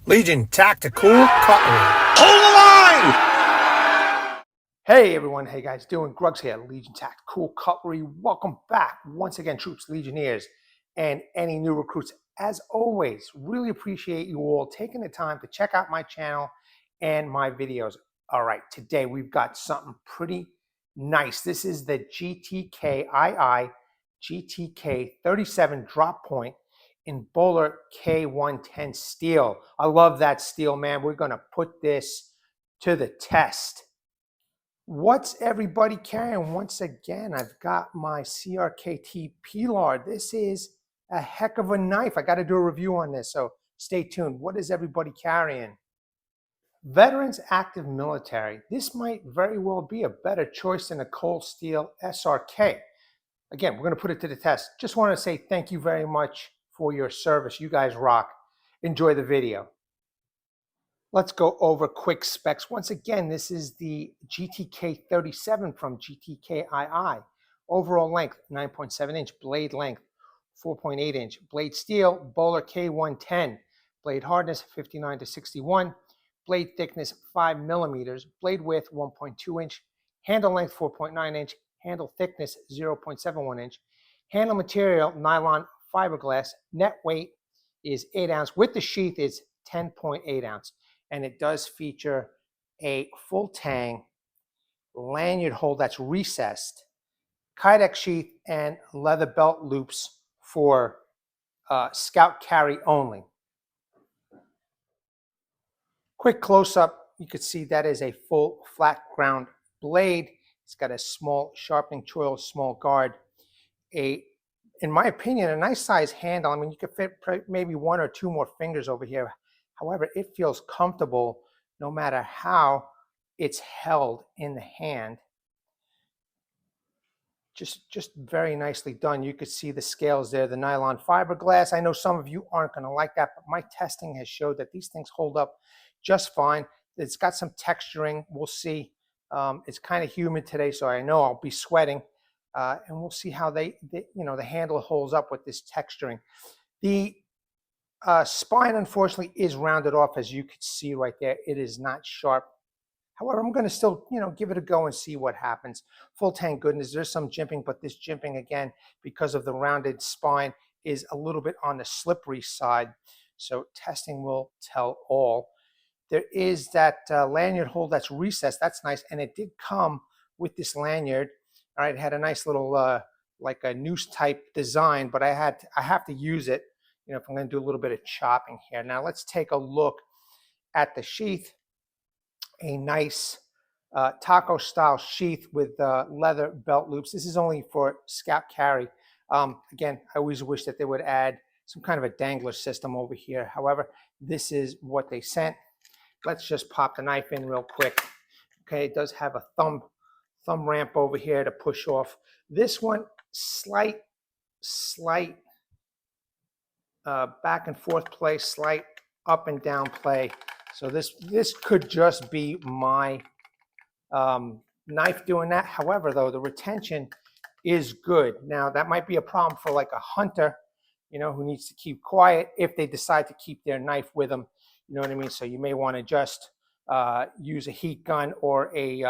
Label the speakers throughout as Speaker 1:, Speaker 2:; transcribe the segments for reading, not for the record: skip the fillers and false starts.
Speaker 1: Legion Tactical Cutlery.
Speaker 2: Hold the line!
Speaker 3: Hey everyone, hey guys, doing Grugs here, Legion Tactical Cutlery. Welcome back once again, troops, Legionnaires, and any new recruits. As always, really appreciate you all taking the time to check out my channel and my videos. All right, today we've got something pretty nice. This is the GTKii GTK37 drop point in Bowler K110 Steel. I love that steel, man. We're gonna put this to the test. What's everybody carrying? Once again, I've got my CRKT Pilar. This is a heck of a knife. I got to do a review on this, so stay tuned. What is everybody carrying? Veterans, active military. This might very well be a better choice than a cold steel SRK. Again, we're going to put it to the test. Just want to say thank you very much for your service. You guys rock. Enjoy the video. Let's go over quick specs. Once again, this is the GTK37 from GTKii. Overall length, 9.7 inch. Blade length, 4.8 inch. Blade steel, Bowler K110. Blade hardness, 59 to 61. Blade thickness, 5 millimeters. Blade width, 1.2 inch. Handle length, 4.9 inch. Handle thickness, 0.71 inch. Handle material, nylon fiberglass. Net weight is 8 ounce. With the sheath, it's 10.8 ounce. And it does feature a full tang lanyard hole that's recessed, Kydex sheath, and leather belt loops for scout carry only. Quick close-up, you can see that is a full flat ground blade. It's got a small sharpening choil, small guard, in my opinion, a nice size handle. I mean, you could fit maybe 1 or 2 more fingers over here. However, it feels comfortable no matter how it's held in the hand. Just very nicely done. You could see the scales there, the nylon fiberglass. I know some of you aren't going to like that, but my testing has showed that these things hold up just fine. It's got some texturing. We'll see. It's kind of humid today, so I know I'll be sweating. And we'll see how the handle holds up with this texturing. The spine, unfortunately, is rounded off, as you can see right there. It is not sharp. However, I'm going to still, give it a go and see what happens. Full tang goodness. There's some jimping, but this jimping, again, because of the rounded spine, is a little bit on the slippery side. So testing will tell all. There is that lanyard hole that's recessed. That's nice, and it did come with this lanyard. All right, it had a nice little like a noose type design, but I have to use it. If I'm going to do a little bit of chopping here. Now let's take a look at the sheath. A nice taco style sheath with leather belt loops. This is only for scout carry. Again, I always wish that they would add some kind of a dangler system over here. However, this is what they sent. Let's just pop the knife in real quick. Okay, it does have a thumb ramp over here to push off. This one, slight back and forth play, slight up and down play. So this could just be my knife doing that. However, though, the retention is good. Now, that might be a problem for like a hunter, who needs to keep quiet if they decide to keep their knife with them. You know what I mean? So you may want to just use a heat gun or a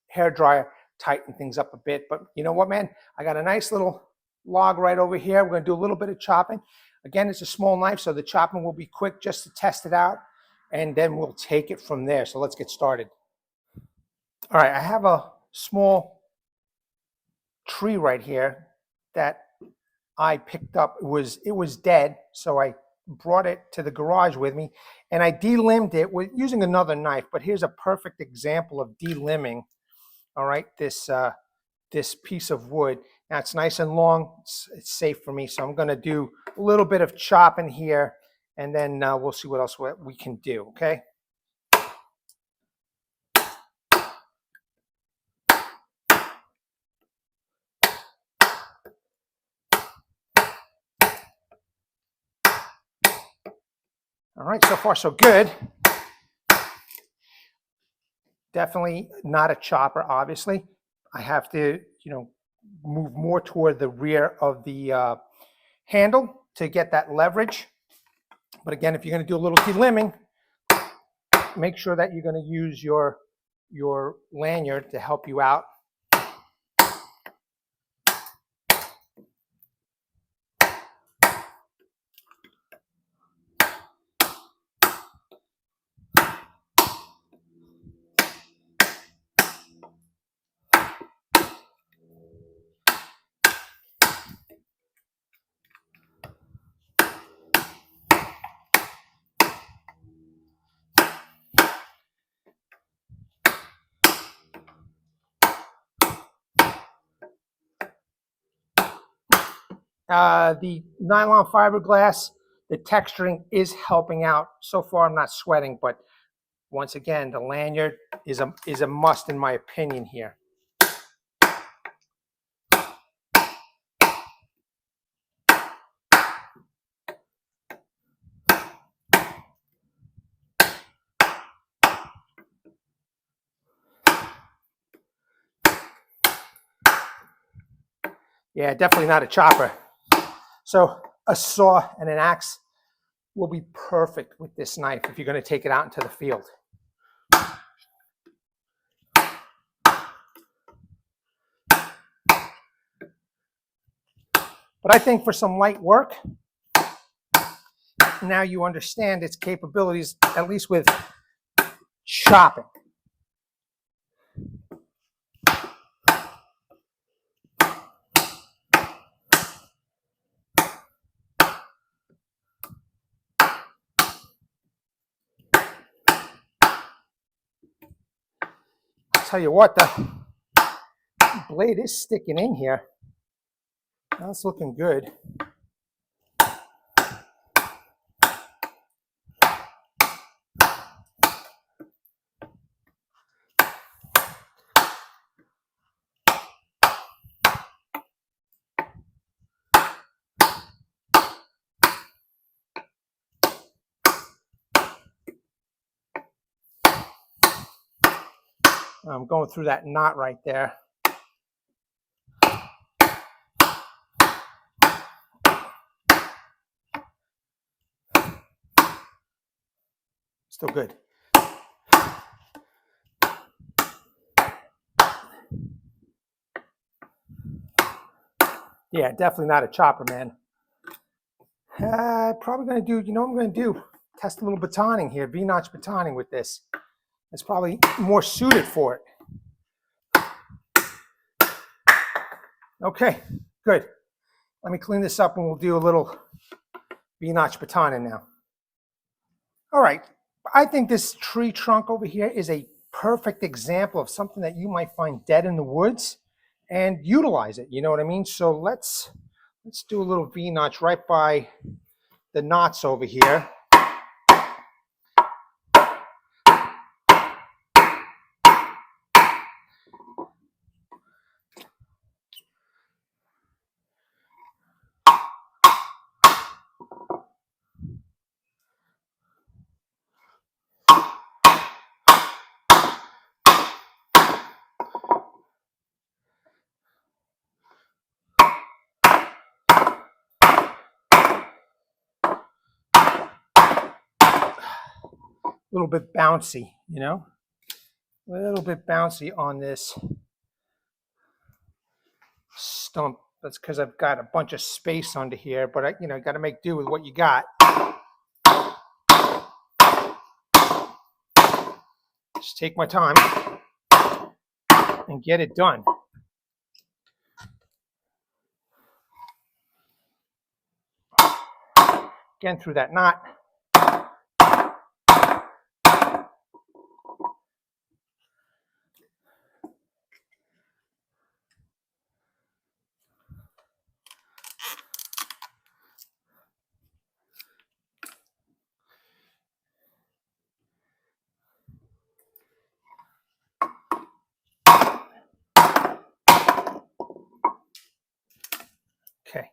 Speaker 3: hair dryer, tighten things up a bit. But you know what, man? I got a nice little log right over here. We're going to do a little bit of chopping. Again, it's a small knife, so the chopping will be quick just to test it out, and then we'll take it from there. So let's get started. All right, I have a small tree right here that I picked up. It was dead, so I brought it to the garage with me, and I delimbed it with using another knife. But here's a perfect example of delimbing. All right, this piece of wood. Now it's nice and long. It's safe for me, so I'm going to do a little bit of chopping here, and then we'll see what else we can do. Okay. All right, so far so good. Definitely not a chopper, obviously. I have to, move more toward the rear of the handle to get that leverage. But again, if you're going to do a little delimbing, make sure that you're going to use your lanyard to help you out. The nylon fiberglass, the texturing is helping out. So far, I'm not sweating, but once again, the lanyard is a must in my opinion here. Yeah, definitely not a chopper. So a saw and an axe will be perfect with this knife if you're going to take it out into the field. But I think for some light work, now you understand its capabilities, at least with chopping. Tell you what, the blade is sticking in here. That's looking good. I'm going through that knot right there. Still good. Yeah, definitely not a chopper, man. Probably going to do, you know what I'm going to do? Test a little batoning here, V-notch batoning with this. It's probably more suited for it. Okay, good. Let me clean this up and we'll do a little V-notch batoning now. All right, I think this tree trunk over here is a perfect example of something that you might find dead in the woods and utilize it, you know what I mean? So let's do a little V-notch right by the knots over here. A little bit bouncy, you know, a little bit bouncy on this stump. That's because I've got a bunch of space under here, but I, you know, got to make do with what you got. Just take my time and get it done. Again, through that knot. Okay,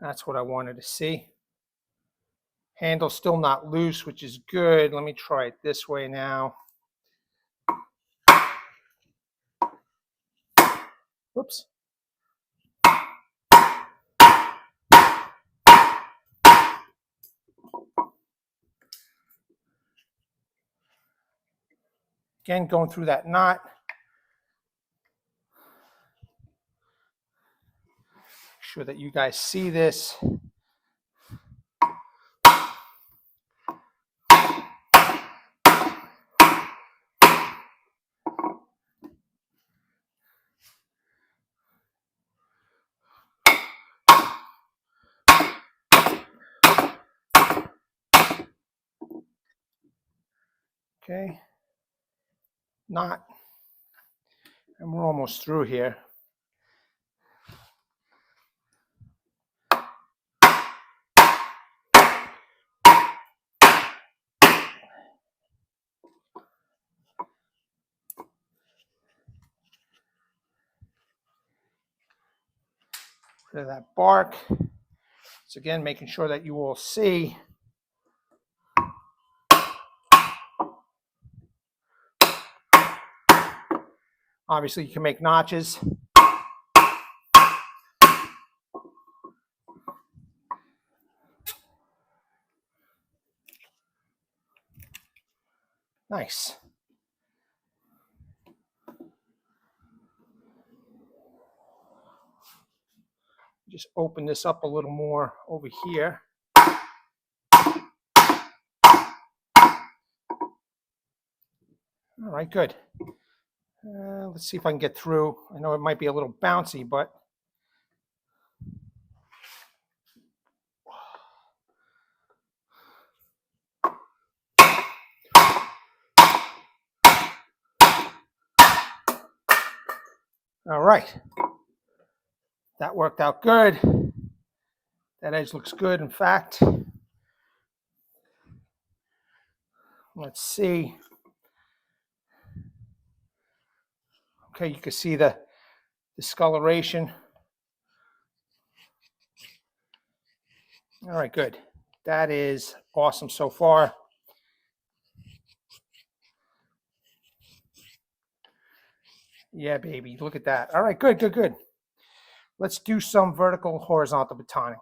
Speaker 3: that's what I wanted to see. Handle's still not loose, which is good. Let me try it this way now. Whoops. Again, going through that knot. Make sure that you guys see this. Okay, knot, and we're almost through here. Rid of that bark. So again, making sure that you all see. Obviously, you can make notches. Nice. Just open this up a little more over here. All right, good. Let's see if I can get through. I know it might be a little bouncy, but all right. That worked out good. That edge looks good, in fact. Let's see. Okay, you can see the discoloration. All right, good. That is awesome so far. Yeah, baby, look at that. All right, good, good, good. Let's do some vertical horizontal batoning.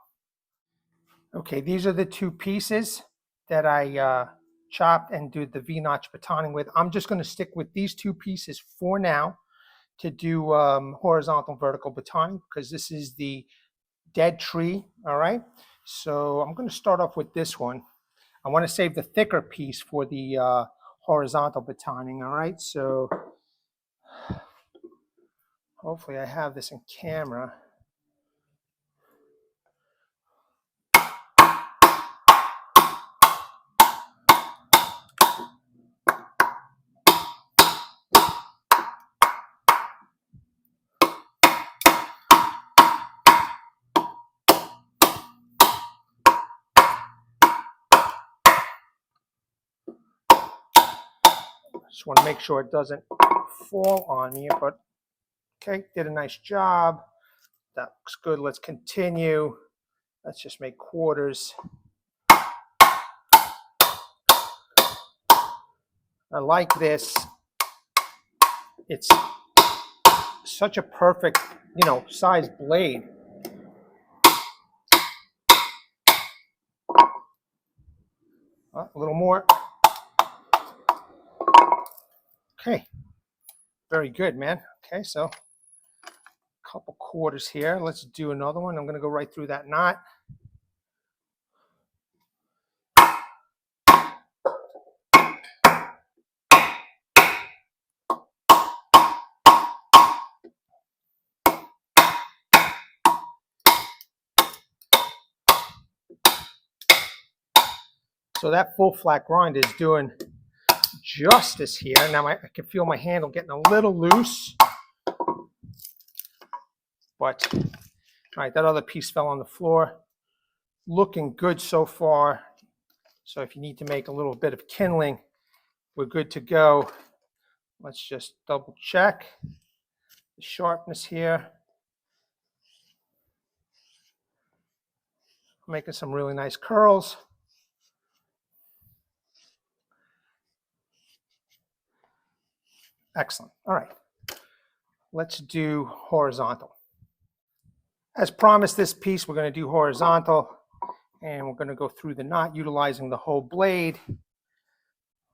Speaker 3: Okay, these are the two pieces that I chopped and do the V-notch batoning with. I'm just going to stick with these two pieces for now to do horizontal vertical batoning because this is the dead tree, all right? So I'm going to start off with this one. I want to save the thicker piece for the horizontal batoning, all right? So hopefully I have this in camera. Just want to make sure it doesn't fall on me, but okay, did a nice job. That looks good. Let's continue. Let's just make quarters. I like this. It's such a perfect, size blade. A little more. Okay, very good, man. Okay, so a couple quarters here. Let's do another one. I'm going to go right through that knot. So that full flat grind is doing justice here. Now I can feel my handle getting a little loose. But, all right, that other piece fell on the floor. Looking good so far. So if you need to make a little bit of kindling, we're good to go. Let's just double check the sharpness here. Making some really nice curls. Excellent. All right. Let's do horizontal. As promised, this piece we're going to do horizontal, and we're going to go through the knot utilizing the whole blade.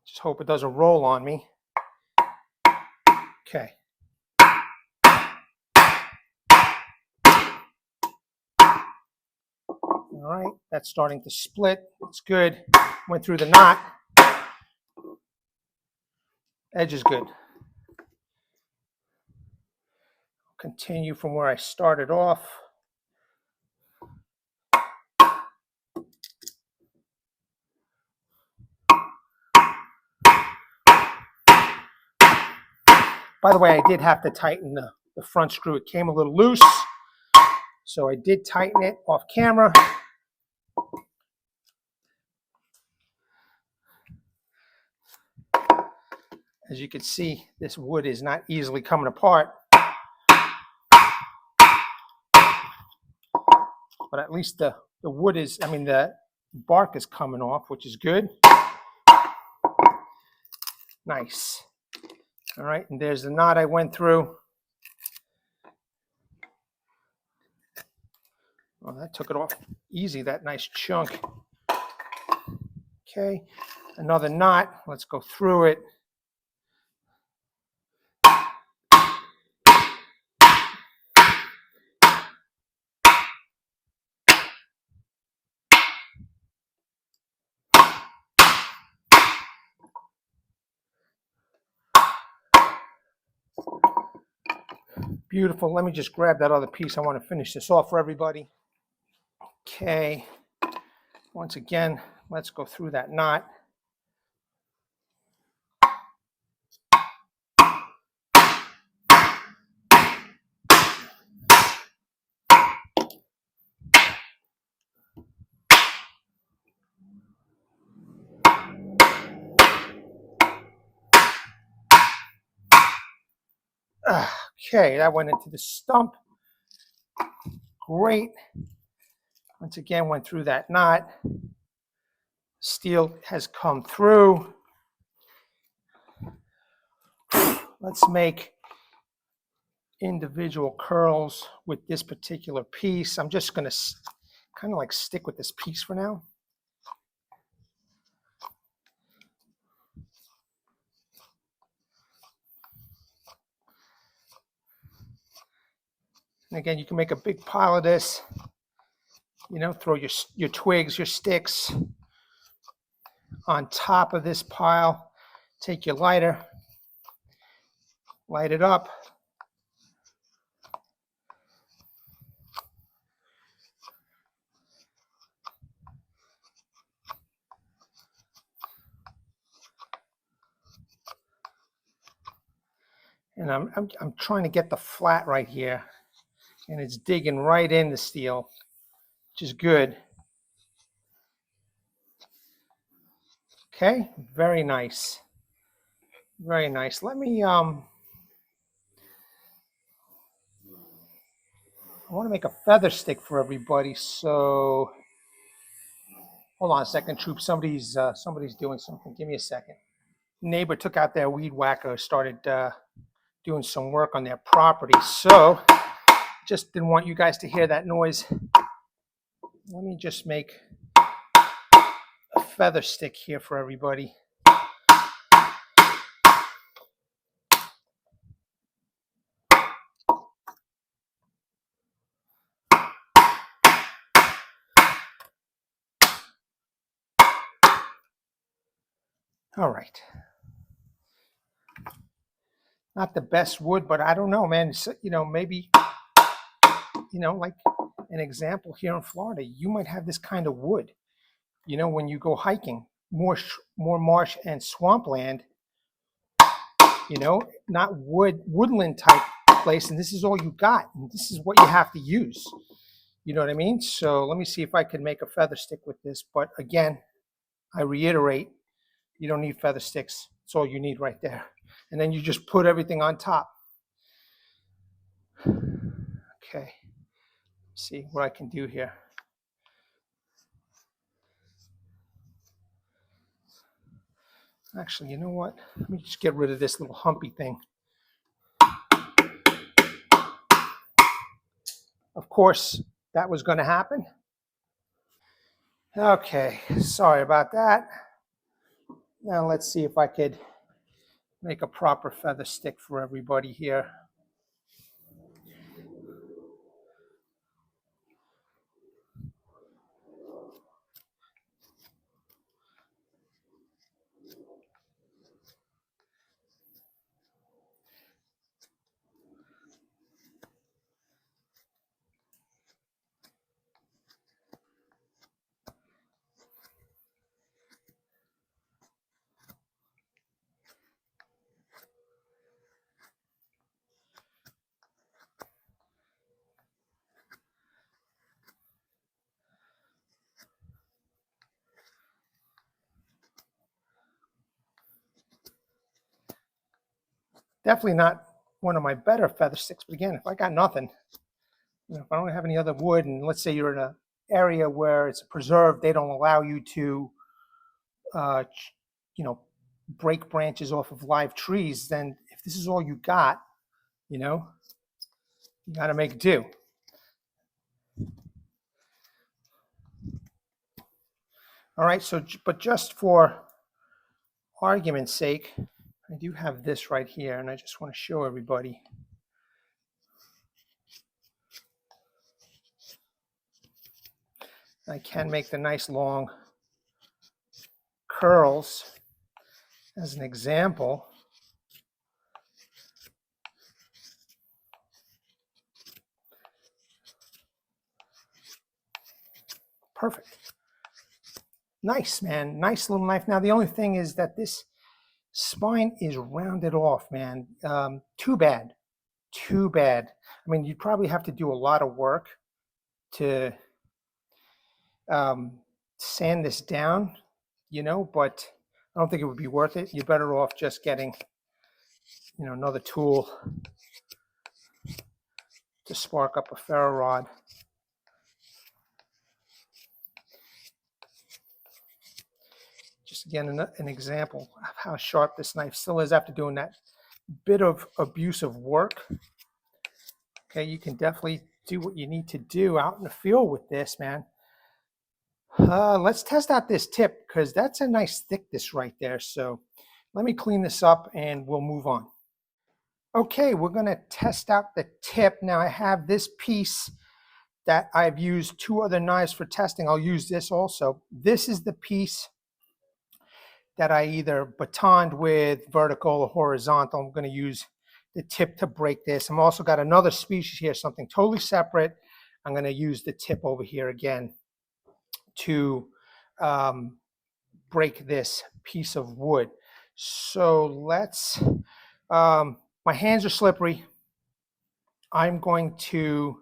Speaker 3: Just hope it doesn't roll on me. Okay. All right, that's starting to split. It's good. Went through the knot. Edge is good. Continue from where I started off. By the way, I did have to tighten the front screw. It came a little loose, so I did tighten it off camera. As you can see, this wood is not easily coming apart. But at least the wood is, I mean, the bark is coming off, which is good. Nice. All right, and there's the knot I went through. Well, that took it off easy, that nice chunk. Okay, another knot. Let's go through it. Beautiful. Let me just grab that other piece. I want to finish this off for everybody. Okay. Once again, let's go through that knot. Okay, that went into the stump. Great. Once again, went through that knot. Steel has come through. Let's make individual curls with this particular piece. I'm just going to kind of like stick with this piece for now. And again, you can make a big pile of this, you know, throw your twigs, your sticks on top of this pile. Take your lighter, light it up. And I'm trying to get the flat right here, and it's digging right in the steel, which is good. Okay, very nice. Very nice. Let me, I want to make a feather stick for everybody. So, hold on a second, troop. Somebody's doing something. Give me a second. Neighbor took out their weed whacker, started doing some work on their property. So, just didn't want you guys to hear that noise. Let me just make a feather stick here for everybody. All right. Not the best wood, but I don't know, man. You know, maybe, you know, like an example here in Florida, you might have this kind of wood. You know, when you go hiking, more marsh and swampland, you know, not woodland type place, and this is all you got, and this is what you have to use. You know what I mean? So let me see if I can make a feather stick with this. But again, I reiterate, you don't need feather sticks. It's all you need right there. And then you just put everything on top. Okay, see what I can do here. Actually, you know what? Let me just get rid of this little humpy thing. Of course, that was going to happen. Okay, sorry about that. Now let's see if I could make a proper feather stick for everybody here. Definitely not one of my better feather sticks, but again, if I got nothing, you know, if I don't have any other wood, and let's say you're in an area where it's preserved, they don't allow you to, you know, break branches off of live trees, then if this is all you got, you know, you got to make do. All right, so, but just for argument's sake, I do have this right here, and I just want to show everybody. I can make the nice long curls as an example. Perfect. Nice, man. Nice little knife. Now, the only thing is that this spine is rounded off, man. Too bad. Too bad. I mean, you'd probably have to do a lot of work to sand this down, you know, but I don't think it would be worth it. You're better off just getting, you know, another tool to spark up a ferro rod. Just again, an example of how sharp this knife still is after doing that bit of abusive work. Okay, you can definitely do what you need to do out in the field with this, man. Let's test out this tip because that's a nice thickness right there. So let me clean this up and we'll move on. Okay, we're going to test out the tip. Now I have this piece that I've used 2 other knives for testing. I'll use this also. This is the piece that I either batoned with vertical or horizontal. I'm going to use the tip to break this. I'm also got another species here, something totally separate. I'm going to use the tip over here again to break this piece of wood. So let's, my hands are slippery. I'm going to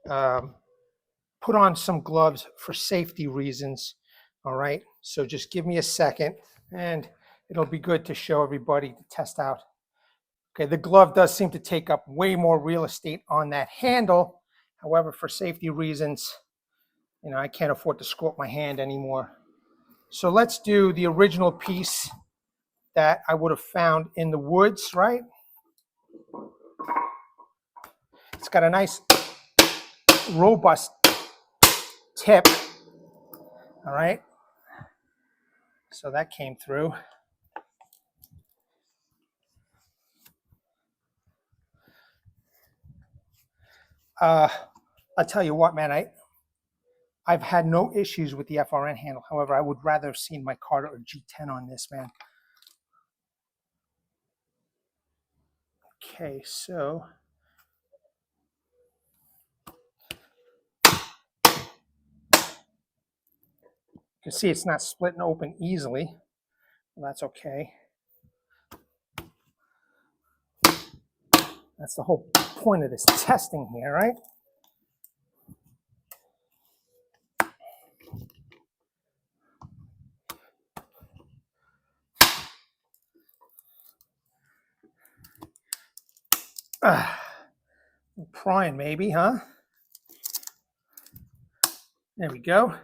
Speaker 3: put on some gloves for safety reasons. All right, so just give me a second and it'll be good to show everybody to test out. Okay, the glove does seem to take up way more real estate on that handle. However, for safety reasons, you know, I can't afford to screw up my hand anymore. So let's do the original piece that I would have found in the woods, right? It's got a nice robust tip, all right? So that came through. I'll tell you what, man, I've had no issues with the FRN handle. However, I would rather have seen my Carter or G10 on this, man. Okay, so you can see it's not splitting open easily. Well, that's okay. That's the whole point of this testing here, right? Prying maybe, huh? There we go.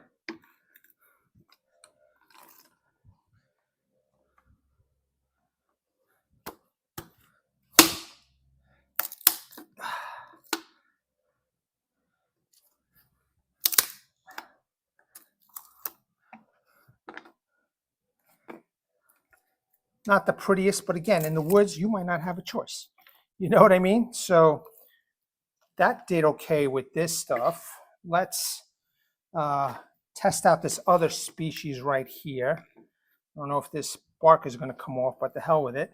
Speaker 3: Not the prettiest, but again, in the woods, you might not have a choice. You know what I mean? So that did okay with this stuff. Let's test out this other species right here. I don't know if this bark is going to come off, but the hell with it.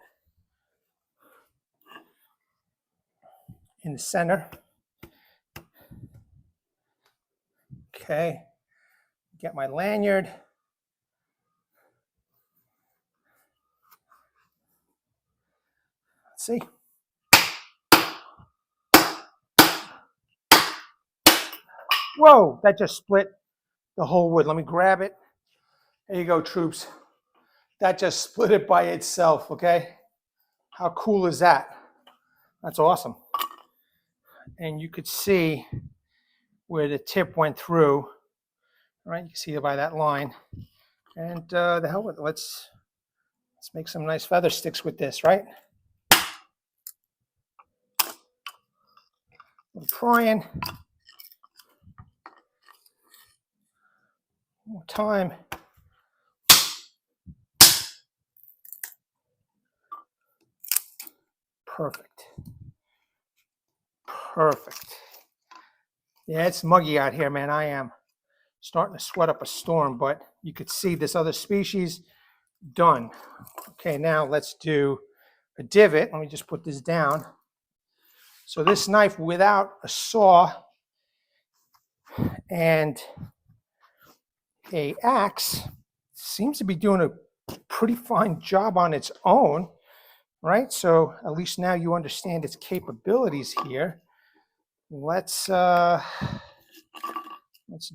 Speaker 3: In the center. Okay. Get my lanyard. Let's see. Whoa, that just split the whole wood. Let me grab it. There you go, troops. That just split it by itself, okay? How cool is that? That's awesome. And you could see where the tip went through. All right, you can see it by that line. And the hell with it. Let's make some nice feather sticks with this, right? A little prying. One more time. Perfect. Perfect. Yeah, it's muggy out here, man. I am starting to sweat up a storm, but you could see this other species done. Okay, now let's do a divot. Let me just put this down. So this knife without a saw and a axe seems to be doing a pretty fine job on its own, right? So at least now you understand its capabilities here. Let's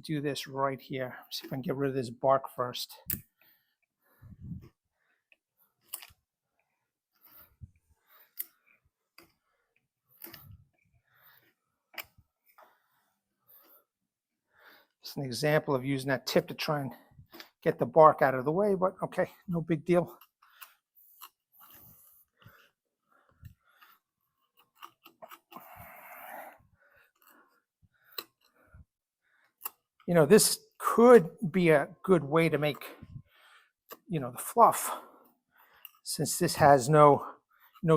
Speaker 3: do this right here. See if I can get rid of this bark first. It's an example of using that tip to try and get the bark out of the way, but okay, no big deal. You know, this could be a good way to make, you know, the fluff, since this has no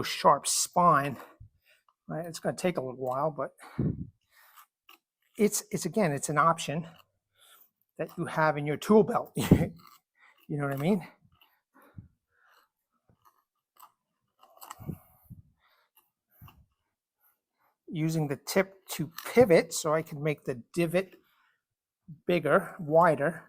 Speaker 3: sharp spine. Right? It's going to take a little while, but it's again, it's an option that you have in your tool belt. You know what I mean? Using the tip to pivot so I can make the divot bigger, wider.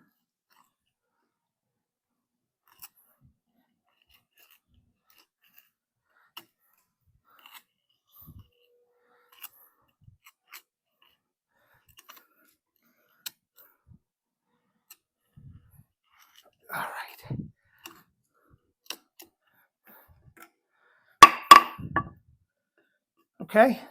Speaker 3: All right. Okay.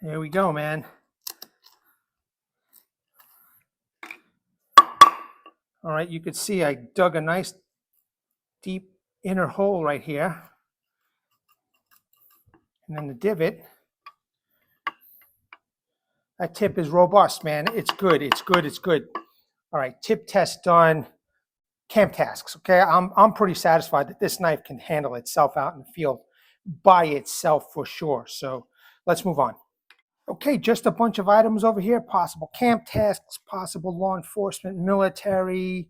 Speaker 3: There we go, man. All right, you could see I dug a nice deep inner hole right here. And then the divot. That tip is robust, man. It's good, it's good, it's good. All right, tip test done. Camp tasks, okay? I'm pretty satisfied that this knife can handle itself out in the field by itself for sure. So let's move on. Okay, just a bunch of items over here. Possible camp tasks, possible law enforcement, military,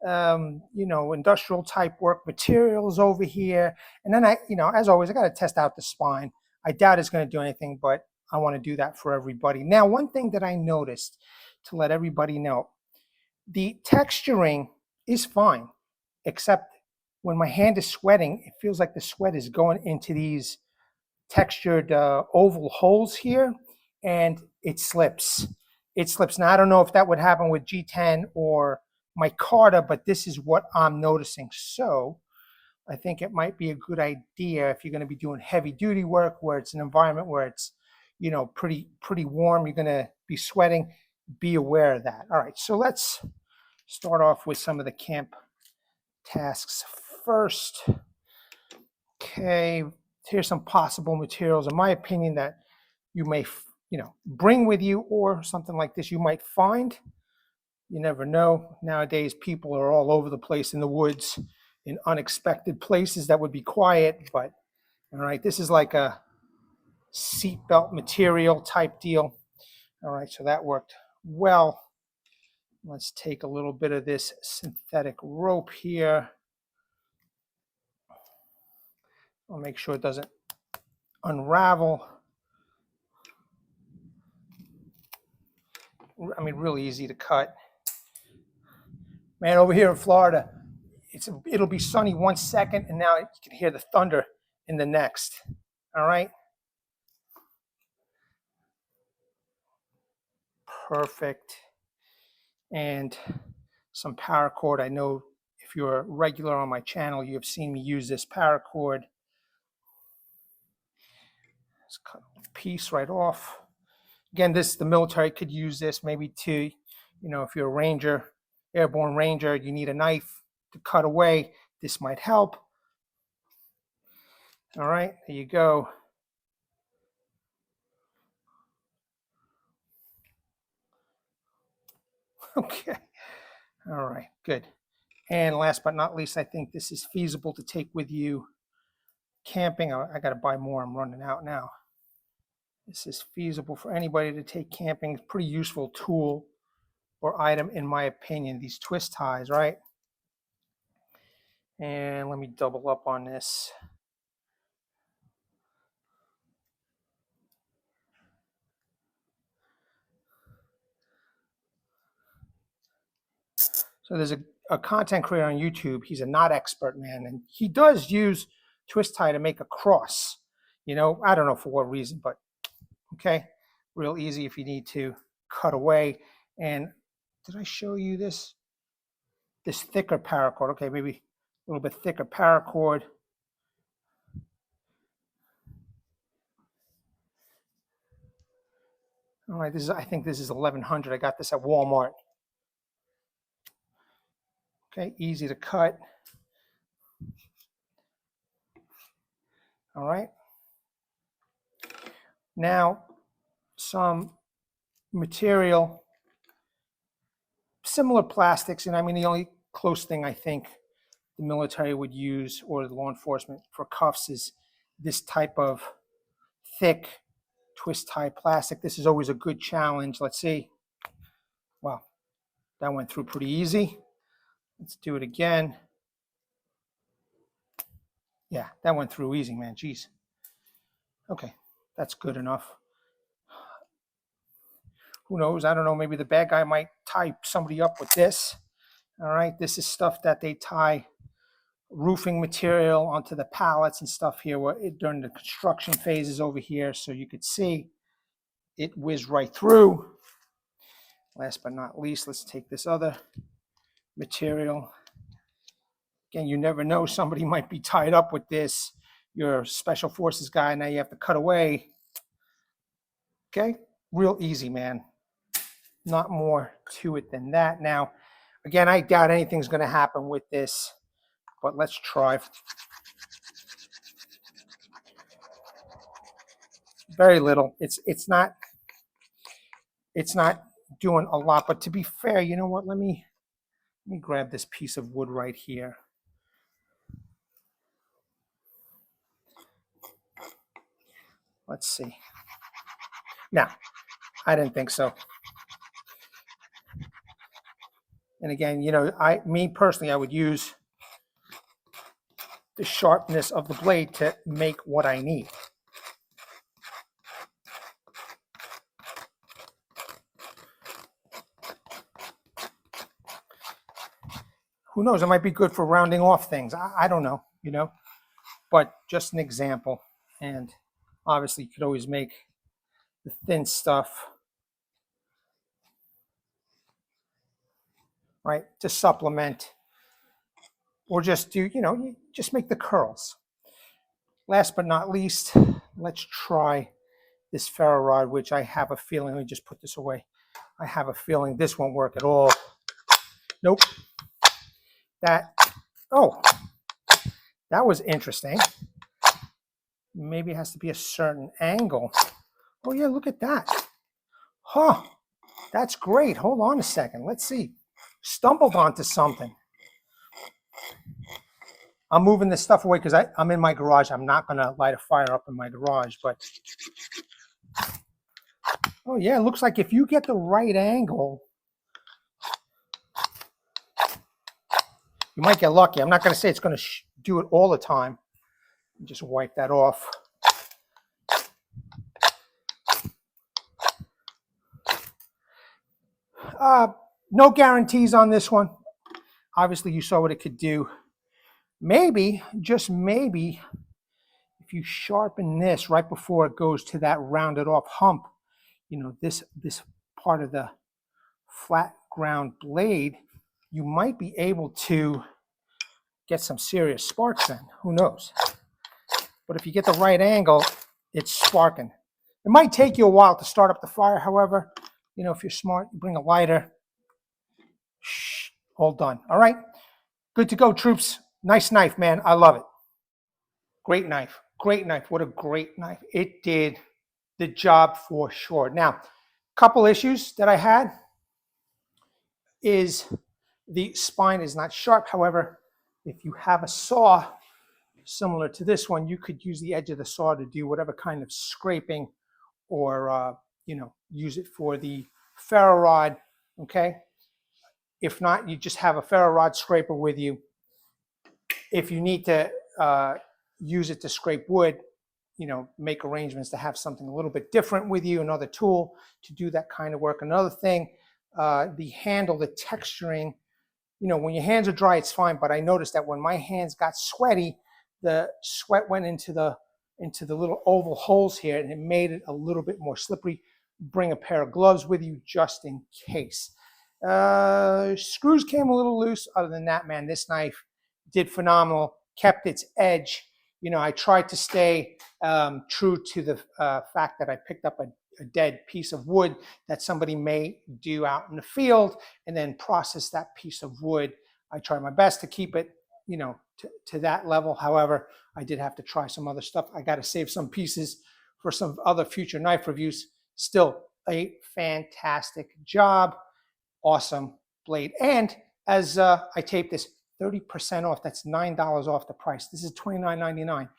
Speaker 3: you know, industrial type work materials over here. And then you know, as always, I got to test out the spine. I doubt it's going to do anything, but I want to do that for everybody. Now, one thing that I noticed to let everybody know, the texturing is fine, except when my hand is sweating, it feels like the sweat is going into these textured oval holes here, and it slips. It slips. Now, I don't know if that would happen with G10 or micarta, but this is what I'm noticing. So I think it might be a good idea if you're going to be doing heavy duty work where it's an environment where it's, you know, pretty warm, you're going to be sweating, be aware of that. All right, so let's start off with some of the camp tasks first. Okay, here's some possible materials, in my opinion, that you may, bring with you, or something like this you might find. You never know. Nowadays, people are all over the place in the woods, in unexpected places that would be quiet. But all right, this is like a seatbelt material type deal. All right, so that worked well. Let's take a little bit of this synthetic rope here. I'll make sure it doesn't unravel. I mean, really easy to cut. Man, over here in Florida, it'll be sunny 1 second, and now you can hear the thunder in the next. All right? Perfect. And some paracord. I know if you're regular on my channel, you have seen me use this paracord. Let's cut a piece right off. Again, the military could use this maybe to, if you're a ranger, airborne ranger, you need a knife to cut away. This might help. All right, there you go. Okay. All right, good. And last but not least, I think this is feasible to take with you camping. I got to buy more. I'm running out now. This is feasible for anybody to take camping. It's a pretty useful tool or item, in my opinion. These twist ties, right? And let me double up on this. So there's a content creator on YouTube. He's a knot expert, man, and he does use twist tie to make a cross. I don't know for what reason, but okay, real easy if you need to cut away. And did I show you this thicker paracord? Okay, maybe a little bit thicker paracord. All right, I think this is 1100. I got this at Walmart. Okay, easy to cut. All right. Now, some material, similar plastics, and I mean the only close thing I think the military would use, or the law enforcement, for cuffs is this type of thick twist tie plastic. This is always a good challenge. Let's see. Wow, that went through pretty easy. Let's do it again. Yeah, that went through easy, man. Jeez. Okay, that's good enough. Who knows? I don't know. Maybe the bad guy might tie somebody up with this. All right, this is stuff that they tie roofing material onto the pallets and stuff here during the construction phases over here. So you could see it whizzed right through. Last but not least, let's take this other material. Again, you never know. Somebody might be tied up with this. You're a special forces guy. Now you have to cut away. Okay, real easy, man. Not more to it than that. Now, again, I doubt anything's going to happen with this, but let's try. Very little. It's not doing a lot. But to be fair, you know what? Let me grab this piece of wood right here. Let's see. No, I didn't think so. And again, me personally, I would use the sharpness of the blade to make what I need. Who knows? It might be good for rounding off things. I don't know, but just an example. And obviously, you could always make the thin stuff, right, to supplement, or just do, just make the curls. Last but not least, let's try this ferro rod, which I have a feeling, let me just put this away. I have a feeling this won't work at all. Nope. That was interesting. Maybe it has to be a certain angle. Oh yeah, look at that. Huh, that's great. Hold on a second. Let's see. Stumbled onto something. I'm moving this stuff away because I'm in my garage. I'm not going to light a fire up in my garage, but oh yeah, it looks like if you get the right angle, you might get lucky. I'm not going to say it's going to do it all the time. Just wipe that off. No guarantees on this one. Obviously, you saw what it could do. Maybe, just maybe, if you sharpen this right before it goes to that rounded off hump, you know, this part of the flat ground blade, you might be able to get some serious sparks in. Who knows? But if you get the right angle, it's sparking. It might take you a while to start up the fire. However, you know, if you're smart, you bring a lighter. Shh, all done. All right, good to go, troops. Nice knife, man. I love it. Great knife. Great knife. What a great knife. It did the job for sure. Now, a couple issues that I had is the spine is not sharp. However, if you have a saw similar to this one, you could use the edge of the saw to do whatever kind of scraping or, you know, use it for the ferro rod, okay? If not, you just have a ferro rod scraper with you. If you need to use it to scrape wood, you know, make arrangements to have something a little bit different with you, another tool to do that kind of work. Another thing, the handle, the texturing, you know, when your hands are dry, it's fine. But I noticed that when my hands got sweaty, the sweat went into the little oval holes here, and it made it a little bit more slippery. Bring a pair of gloves with you just in case. Screws came a little loose. Other than that, man, this knife did phenomenal. Kept its edge. You know, I tried to stay true to the fact that I picked up a dead piece of wood that somebody may do out in the field and then process that piece of wood. I tried my best to keep it, you know, to that level. However, I did have to try some other stuff. I got to save some pieces for some other future knife reviews. Still a fantastic job. Awesome blade. And as I tape this, 30% off. That's $9 off the price. This is $29.99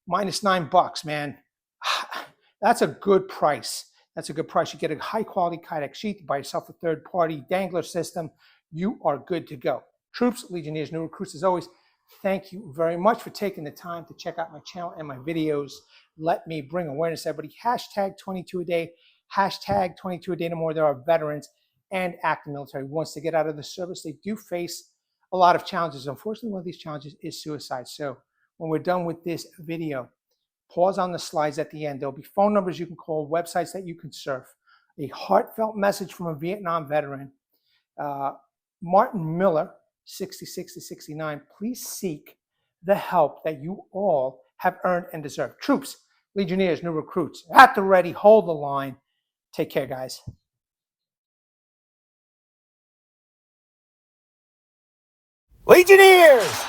Speaker 3: minus $9, man. That's a good price. That's a good price. You get a high quality Kydex sheath, buy yourself a third party dangler system. You are good to go. Troops, Legionnaires, new recruits, as always, thank you very much for taking the time to check out my channel and my videos. Let me bring awareness to everybody. Hashtag 22 a day. Hashtag 22 a day no more. There are veterans and active military. Once they get out of the service, they do face a lot of challenges. Unfortunately, one of these challenges is suicide. So when we're done with this video, pause on the slides at the end. There'll be phone numbers you can call, websites that you can surf, a heartfelt message from a Vietnam veteran. Martin Miller, 60, 69, please seek the help that you all have earned and deserve. Troops, Legionnaires, new recruits, at the ready, hold the line. Take care, guys.
Speaker 1: Legionnaires!